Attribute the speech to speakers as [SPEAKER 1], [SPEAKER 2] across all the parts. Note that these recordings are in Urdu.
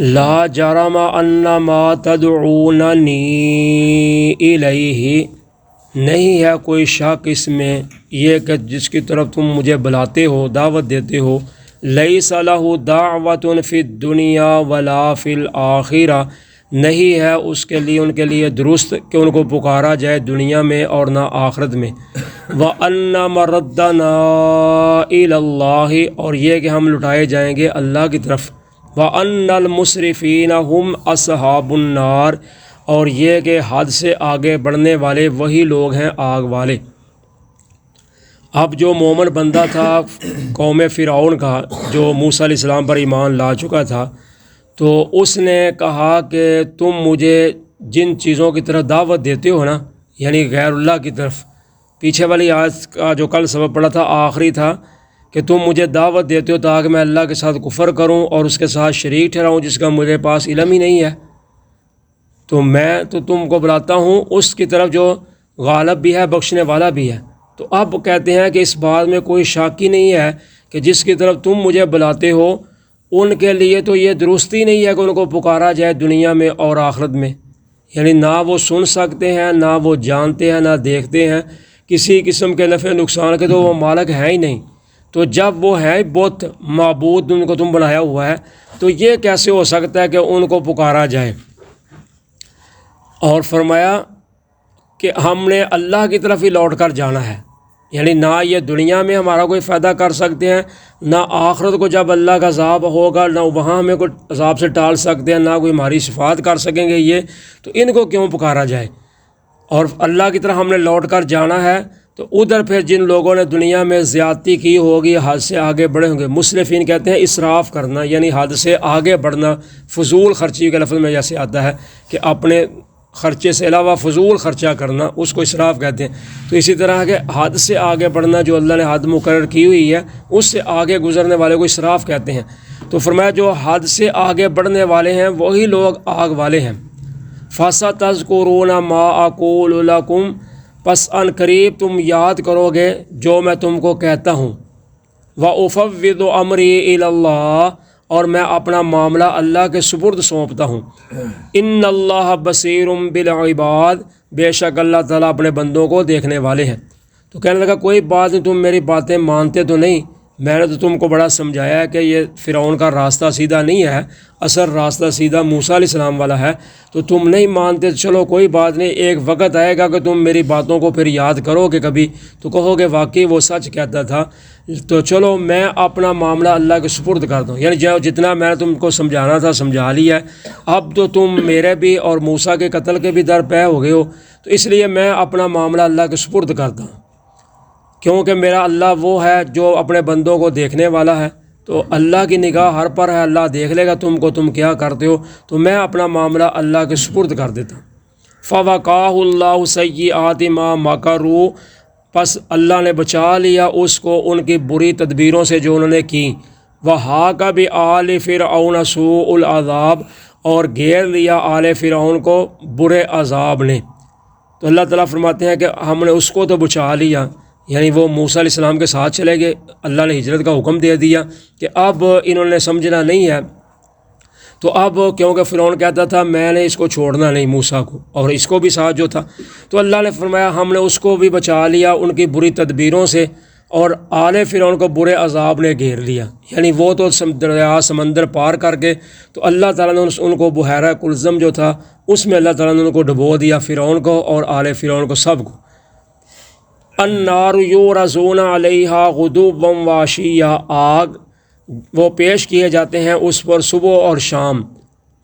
[SPEAKER 1] لا جرم انما تدعوننی الیہ، نہیں ہے کوئی شک اس میں یہ کہ جس کی طرف تم مجھے بلاتے ہو، دعوت دیتے ہو، لیس لہ دعوت فی الدنیا ولا فی الآخرہ، نہیں ہے اس کے لیے ان کے لیے درست کہ ان کو پکارا جائے دنیا میں اور نہ آخرت میں۔ وَأَنَّ مَرَدَّنَا إِلَى اللَّهِ، اور یہ کہ ہم لٹائے جائیں گے اللہ کی طرف۔ وَأَنَّ الْمُسْرِفِينَ هُمْ أَصْحَابُ النَّارِ، اور یہ کہ حد سے آگے بڑھنے والے وہی لوگ ہیں آگ والے۔ اب جو مومن بندہ تھا قوم فرعون کا، جو موسیٰ علیہ السلام پر ایمان لا چکا تھا، تو اس نے کہا کہ تم مجھے جن چیزوں کی طرف دعوت دیتے ہو نا، یعنی غیر اللہ کی طرف، پیچھے والی آیت کا جو کل سبب پڑا تھا آخری تھا کہ تم مجھے دعوت دیتے ہو تاکہ میں اللہ کے ساتھ کفر کروں اور اس کے ساتھ شریک ٹھہراؤں جس کا مجھے پاس علم ہی نہیں ہے، تو میں تو تم کو بلاتا ہوں اس کی طرف جو غالب بھی ہے، بخشنے والا بھی ہے۔ تو اب کہتے ہیں کہ اس بات میں کوئی شک ہی نہیں ہے کہ جس کی طرف تم مجھے بلاتے ہو ان کے لیے تو یہ درستی نہیں ہے کہ ان کو پکارا جائے دنیا میں اور آخرت میں، یعنی نہ وہ سن سکتے ہیں، نہ وہ جانتے ہیں، نہ دیکھتے ہیں، کسی قسم کے نفع نقصان کے تو وہ مالک ہیں ہی نہیں۔ تو جب وہ ہے بت معبود ان کو تم بنایا ہوا ہے، تو یہ کیسے ہو سکتا ہے کہ ان کو پکارا جائے؟ اور فرمایا کہ ہم نے اللہ کی طرف ہی لوٹ کر جانا ہے، یعنی نہ یہ دنیا میں ہمارا کوئی فائدہ کر سکتے ہیں، نہ آخرت کو جب اللہ کا عذاب ہوگا نہ وہاں ہمیں کوئی عذاب سے ٹال سکتے ہیں، نہ کوئی ہماری شفاعت کر سکیں گے یہ، تو ان کو کیوں پکارا جائے؟ اور اللہ کی طرف ہم نے لوٹ کر جانا ہے، تو ادھر پھر جن لوگوں نے دنیا میں زیادتی کی ہوگی، حد سے آگے بڑھے ہوں گے۔ مسرفین کہتے ہیں اسراف کرنا، یعنی حد سے آگے بڑھنا، فضول خرچی کے لفظ میں جیسے آتا ہے کہ اپنے خرچے سے علاوہ فضول خرچہ کرنا، اس کو اسراف کہتے ہیں۔ تو اسی طرح کہ حد سے آگے بڑھنا، جو اللہ نے حد مقرر کی ہوئی ہے اس سے آگے گزرنے والے کو اسراف کہتے ہیں۔ تو فرمایا جو حد سے آگے بڑھنے والے ہیں وہی لوگ آگ والے ہیں۔ فَسَتَذْكُرُونَ مَا أَقُولُ لَكُمْ، پس ان قریب تم یاد کرو گے جو میں تم کو کہتا ہوں۔ وَأُفَوِّضُ أَمْرِي إِلَى اللَّهِ، اور میں اپنا معاملہ اللہ کے سپرد سونپتا ہوں۔ ان اللہ بصیر بالعباد، بے شک اللہ تعالیٰ اپنے بندوں کو دیکھنے والے ہیں۔ تو کہنے لگا کوئی بات نہیں، تم میری باتیں مانتے تو نہیں، میں نے تو تم کو بڑا سمجھایا ہے کہ یہ فرعون کا راستہ سیدھا نہیں ہے، اصل راستہ سیدھا موسیٰ علیہ السلام والا ہے، تو تم نہیں مانتے، چلو کوئی بات نہیں، ایک وقت آئے گا کہ تم میری باتوں کو پھر یاد کرو گے کبھی، تو کہو گے واقعی وہ سچ کہتا تھا، تو چلو میں اپنا معاملہ اللہ کے سپرد کر دوں، یعنی جتنا میں نے تم کو سمجھانا تھا سمجھا لیا ہے، اب تو تم میرے بھی اور موسیٰ کے قتل کے بھی در پے ہو گئے ہو، تو اس لیے میں اپنا معاملہ اللہ کے سپرد کرتا ہوں، کیونکہ میرا اللہ وہ ہے جو اپنے بندوں کو دیکھنے والا ہے، تو اللہ کی نگاہ ہر پر ہے، اللہ دیکھ لے گا تم کو تم کیا کرتے ہو، تو میں اپنا معاملہ اللہ کے سپرد کر دیتا ہوں۔ فَوَقَاهُ اللَّهُ سَيِّئَاتِ مَا مَكَرُوا، پس اللہ نے بچا لیا اس کو ان کی بری تدبیروں سے جو انہوں نے کی۔ وَحَاقَ بِآلِ فِرْعَوْنَ سُوءُ الْعَذَابِ، اور گھیر لیا آل فرعون کو برے عذاب نے۔ تو اللہ تعالیٰ فرماتے ہیں کہ ہم نے اس کو تو بچا لیا، یعنی وہ موسیٰ علیہ السلام کے ساتھ چلے گئے، اللہ نے ہجرت کا حکم دے دیا کہ اب انہوں نے سمجھنا نہیں ہے، تو اب کیونکہ فرعون کہتا تھا میں نے اس کو چھوڑنا نہیں موسیٰ کو، اور اس کو بھی ساتھ جو تھا، تو اللہ نے فرمایا ہم نے اس کو بھی بچا لیا ان کی بری تدبیروں سے، اور آل فرعون کو برے عذاب نے گھیر لیا، یعنی وہ تو دریا سمندر پار کر کے، تو اللہ تعالیٰ نے ان کو بحیرہ کلزم جو تھا اس میں اللہ تعالیٰ نے ان کو ڈبو دیا، فرعون کو اور آل فرعون کو سب کو۔ النار یعرضون علیہا غدوا وعشیا، آگ وہ پیش کیے جاتے ہیں اس پر صبح اور شام۔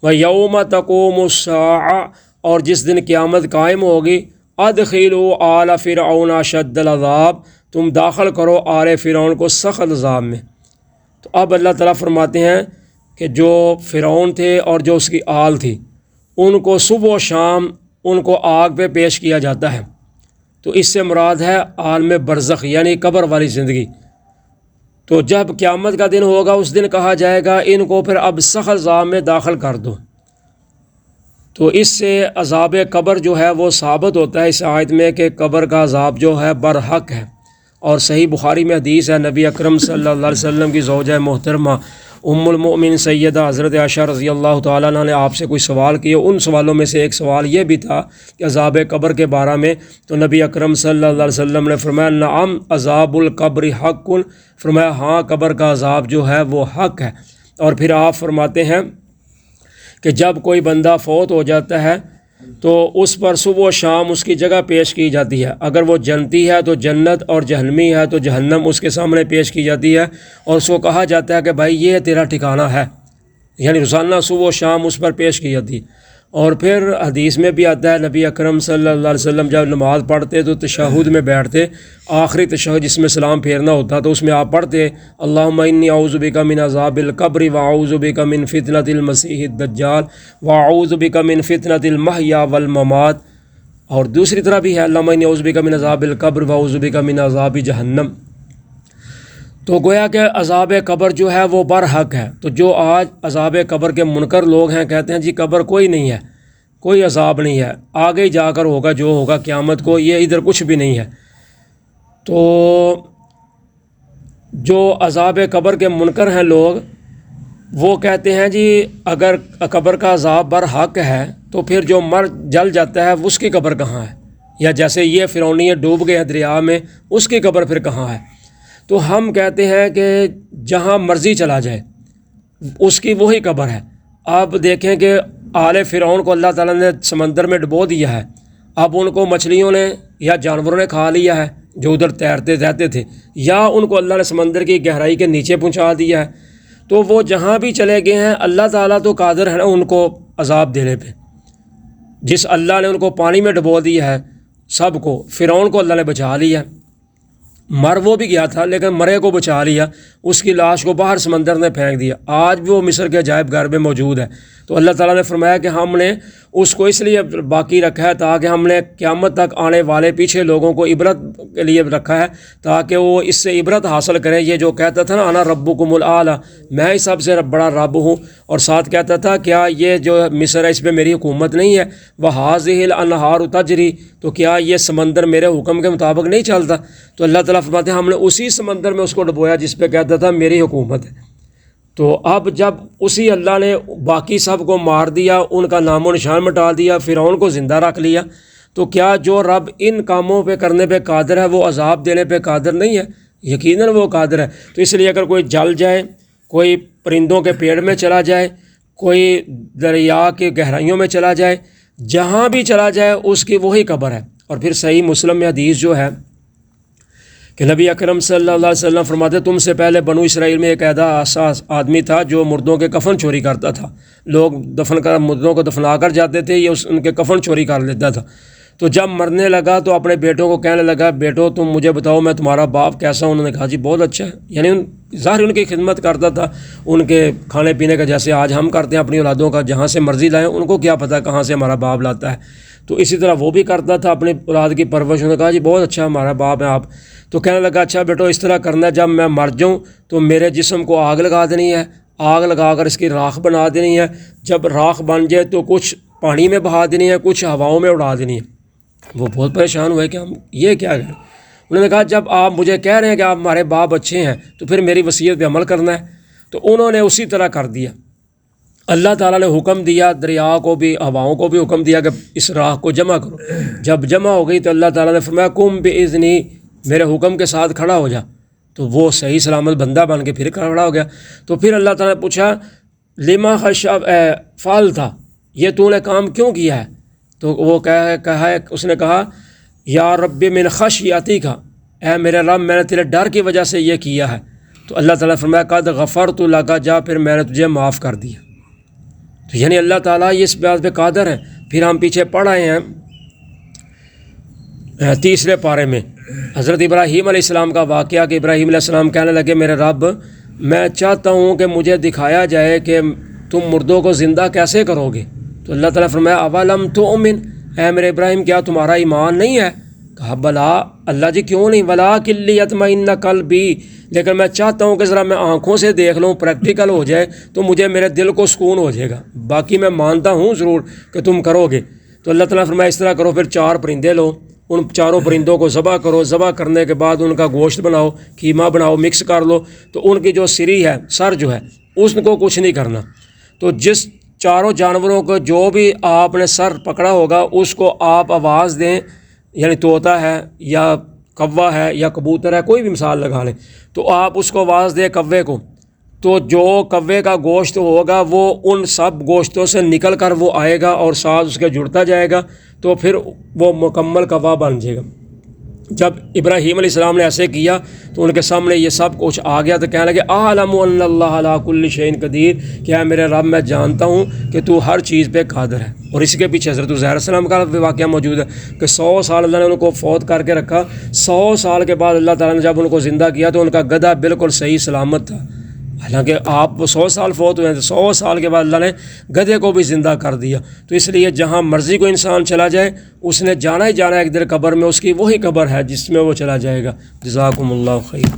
[SPEAKER 1] ویوم تقوم الساعہ، اور جس دن قیامت قائم ہوگی، ادخلوا آل فرعون اشد العذاب، تم داخل کرو آل فرعون کو سخت عذاب میں۔ تو اب اللہ تعالیٰ فرماتے ہیں کہ جو فرعون تھے اور جو اس کی آل تھی ان کو صبح و شام ان کو آگ پہ پیش کیا جاتا ہے، تو اس سے مراد ہے عالم برزخ یعنی قبر والی زندگی۔ تو جب قیامت کا دن ہوگا اس دن کہا جائے گا ان کو پھر اب سخت عذاب میں داخل کر دو۔ تو اس سے عذاب قبر جو ہے وہ ثابت ہوتا ہے اس آیت میں کہ قبر کا عذاب جو ہے برحق ہے، اور صحیح بخاری میں حدیث ہے، نبی اکرم صلی اللہ علیہ وسلم کی زوجہ محترمہ المؤمن سیدہ حضرت عائشہ رضی اللہ تعالیٰ عنہ نے آپ سے کوئی سوال کیے، ان سوالوں میں سے ایک سوال یہ بھی تھا کہ عذاب قبر کے بارے میں، تو نبی اکرم صلی اللہ علیہ وسلم نے فرمایا نعم عذاب القبر حق، فرمایا ہاں قبر کا عذاب جو ہے وہ حق ہے۔ اور پھر آپ فرماتے ہیں کہ جب کوئی بندہ فوت ہو جاتا ہے تو اس پر صبح و شام اس کی جگہ پیش کی جاتی ہے، اگر وہ جنتی ہے تو جنت اور جہنمی ہے تو جہنم اس کے سامنے پیش کی جاتی ہے، اور اس کو کہا جاتا ہے کہ بھائی یہ تیرا ٹھکانہ ہے، یعنی روزانہ صبح و شام اس پر پیش کی جاتی ہے۔ اور پھر حدیث میں بھی آتا ہے نبی اکرم صلی اللہ علیہ وسلم جب نماز پڑھتے تو تشہد میں بیٹھتے، آخری تشہد جس میں سلام پھیرنا ہوتا تو اس میں آپ پڑھتے اللہم انی اعوذ بک من عذاب القبر واعوذ بک من فتنۃ المسیح الدجال واعوذ بک من فتنۃ المحیا والممات، اور دوسری طرح بھی ہے اللہم انی اعوذ بک من عذاب القبر واعوذ بک من عذاب جہنم۔ تو گویا کہ عذاب قبر جو ہے وہ برحق ہے۔ تو جو آج عذاب قبر کے منکر لوگ ہیں کہتے ہیں جی قبر کوئی نہیں ہے، کوئی عذاب نہیں ہے، آگے ہی جا کر ہوگا جو ہوگا قیامت کو، یہ ادھر کچھ بھی نہیں ہے۔ تو جو عذاب قبر کے منکر ہیں لوگ وہ کہتے ہیں جی اگر قبر کا عذاب برحق ہے تو پھر جو مر جل جاتا ہے اس کی قبر کہاں ہے، یا جیسے یہ فرعونیے ڈوب گئے ہیں دریا میں، اس کی قبر پھر کہاں ہے؟ تو ہم کہتے ہیں کہ جہاں مرضی چلا جائے اس کی وہی قبر ہے۔ آپ دیکھیں کہ آل فرعون کو اللہ تعالیٰ نے سمندر میں ڈبو دیا ہے، اب ان کو مچھلیوں نے یا جانوروں نے کھا لیا ہے جو ادھر تیرتے رہتے تھے، یا ان کو اللہ نے سمندر کی گہرائی کے نیچے پہنچا دیا ہے۔ تو وہ جہاں بھی چلے گئے ہیں اللہ تعالیٰ تو قادر ہے نا ان کو عذاب دینے پہ۔ جس اللہ نے ان کو پانی میں ڈبو دیا ہے سب کو، فرعون کو اللہ نے بچا لیا، مر وہ بھی گیا تھا لیکن مرے کو بچا لیا، اس کی لاش کو باہر سمندر نے پھینک دیا، آج بھی وہ مصر کے عجائب گھر میں موجود ہے۔ تو اللہ تعالیٰ نے فرمایا کہ ہم نے اس کو اس لیے باقی رکھا ہے تاکہ ہم نے قیامت تک آنے والے پیچھے لوگوں کو عبرت کے لیے رکھا ہے، تاکہ وہ اس سے عبرت حاصل کریں۔ یہ جو کہتا تھا نا انا ربکم الاعلی، میں ہی سب سے بڑا رب ہوں، اور ساتھ کہتا تھا کیا یہ جو مصر ہے اس پہ میری حکومت نہیں ہے، وہذہ الانہار تجری، تو کیا یہ سمندر میرے حکم کے مطابق نہیں چلتا؟ تو اللہ تعالیٰ فرماتے ہیں ہم نے اسی سمندر میں اس کو ڈبویا جس پہ کہتا تھا میری حکومت ہے۔ تو اب جب اسی اللہ نے باقی سب کو مار دیا، ان کا نام و نشان مٹا دیا، فرعون کو زندہ رکھ لیا، تو کیا جو رب ان کاموں پہ کرنے پہ قادر ہے وہ عذاب دینے پہ قادر نہیں ہے؟ یقیناً وہ قادر ہے۔ تو اس لیے اگر کوئی جل جائے، کوئی پرندوں کے پیڑ میں چلا جائے، کوئی دریا کی گہرائیوں میں چلا جائے، جہاں بھی چلا جائے اس کی وہی قبر ہے۔ اور پھر صحیح مسلم میں حدیث جو ہے کہ نبی اکرم صلی اللہ علیہ وسلم فرماتے تم سے پہلے بنو اسرائیل میں ایک ایسا آدمی تھا جو مردوں کے کفن چوری کرتا تھا، لوگ مردوں کو دفنا کر جاتے تھے، یہ ان کے کفن چوری کر لیتا تھا۔ تو جب مرنے لگا تو اپنے بیٹوں کو کہنے لگا بیٹو تم مجھے بتاؤ میں تمہارا باپ کیسا ہوں؟ انہوں نے کہا جی بہت اچھا ہے، یعنی ظاہر ان کی خدمت کرتا تھا، ان کے کھانے پینے کا جیسے آج ہم کرتے ہیں اپنی اولادوں کا، جہاں سے مرضی لائیں، ان کو کیا پتہ کہاں سے ہمارا باپ لاتا ہے، تو اسی طرح وہ بھی کرتا تھا اپنی اولاد کی پرورش۔ انہوں نے کہا جی بہت اچھا ہمارا باپ ہے آپ۔ تو کہنے لگا اچھا بیٹو اس طرح کرنا ہے جب میں مر جاؤں تو میرے جسم کو آگ لگا دینی ہے، آگ لگا کر اس کی راکھ بنا دینی ہے، جب راکھ بن جائے تو کچھ پانی میں بہا دینی ہے، کچھ ہواؤں میں اڑا دینی ہے۔ وہ بہت پریشان ہوئے کہ ہم یہ کیا کریں؟ انہوں نے کہا جب آپ مجھے کہہ رہے ہیں کہ آپ ہمارے باپ اچھے ہیں تو پھر میری وصیت پہ عمل کرنا ہے۔ تو انہوں نے اسی طرح کر دیا۔ اللہ تعالیٰ نے حکم دیا، دریا کو بھی ہواؤں کو بھی حکم دیا کہ اس راکھ کو جمع کرو۔ جب جمع ہو گئی تو اللہ تعالیٰ نے فرمایا قم بإذنی، میرے حکم کے ساتھ کھڑا ہو جا۔ تو وہ صحیح سلامت بندہ بن کے پھر کھڑا ہو گیا۔ تو پھر اللہ تعالیٰ نے پوچھا لما فعل تھا، یہ تو نے کام کیوں کیا ہے؟ تو وہ اس نے کہا یا رب من خشیتی کا، اے میرے رب میں نے تیرے ڈر کی وجہ سے یہ کیا ہے۔ تو اللہ تعالیٰ نے فرمایا قد غفرت لک، جا پھر میں نے تجھے معاف کر دیا۔ تو یعنی اللہ تعالیٰ یہ اس بات پہ قادر ہے۔ پھر ہم پیچھے پڑھ آئے ہیں 3 پارے میں حضرت ابراہیم علیہ السلام کا واقعہ کہ ابراہیم علیہ السلام کہنے لگے میرے رب میں چاہتا ہوں کہ مجھے دکھایا جائے کہ تم مردوں کو زندہ کیسے کرو گے۔ تو اللہ تعالیٰ فرمایا اولم تؤمن، اے میرے ابراہیم کیا تمہارا ایمان نہیں ہے؟ کہا بلا، اللہ جی کیوں نہیں، ولکن لیطمئن قلبی، لیکن میں چاہتا ہوں کہ ذرا میں آنکھوں سے دیکھ لوں، پریکٹیکل ہو جائے تو مجھے میرے دل کو سکون ہو جائے گا، باقی میں مانتا ہوں ضرور کہ تم کرو گے۔ تو اللہ تعالیٰ فرمایا اس طرح کرو، پھر 4 پرندے لو، ان 4 پرندوں کو ذبح کرو، ذبح کرنے کے بعد ان کا گوشت بناؤ، قیمہ بناؤ، مکس کر لو۔ تو ان کی جو سری ہے، سر جو ہے اس کو کچھ نہیں کرنا۔ تو جس چاروں جانوروں کو جو بھی آپ نے سر پکڑا ہوگا اس کو آپ آواز دیں، یعنی طوطا ہے یا کوا ہے یا کبوتر ہے، کوئی بھی مثال لگا لیں، تو آپ اس کو آواز دیں کوے کو، تو جو کوے کا گوشت ہوگا وہ ان سب گوشتوں سے نکل کر وہ آئے گا اور ساتھ اس کے جڑتا جائے گا، تو پھر وہ مکمل کوا بن جائے گا۔ جب ابراہیم علیہ السلام نے ایسے کیا تو ان کے سامنے یہ سب کچھ آ گیا، تو کہنے لگے اعلم ان اللہ علی کل شیء قدیر، کیا میرے رب میں جانتا ہوں کہ تو ہر چیز پہ قادر ہے۔ اور اس کے پیچھے حضرت عزیر علیہ السلام کا بھی واقعہ موجود ہے کہ 100 سال اللہ نے ان کو فوت کر کے رکھا، 100 سال کے بعد اللہ تعالیٰ نے جب ان کو زندہ کیا تو ان کا گدھا بالکل صحیح سلامت تھا، حالانکہ آپ 100 سال فوت ہوئے ہیں، 100 سال کے بعد اللہ نے گدھے کو بھی زندہ کر دیا۔ تو اس لیے جہاں مرضی کو انسان چلا جائے اس نے جانا ہی جانا ہے ایک دن قبر میں، اس کی وہی قبر ہے جس میں وہ چلا جائے گا۔ جزاکم اللہ خیر۔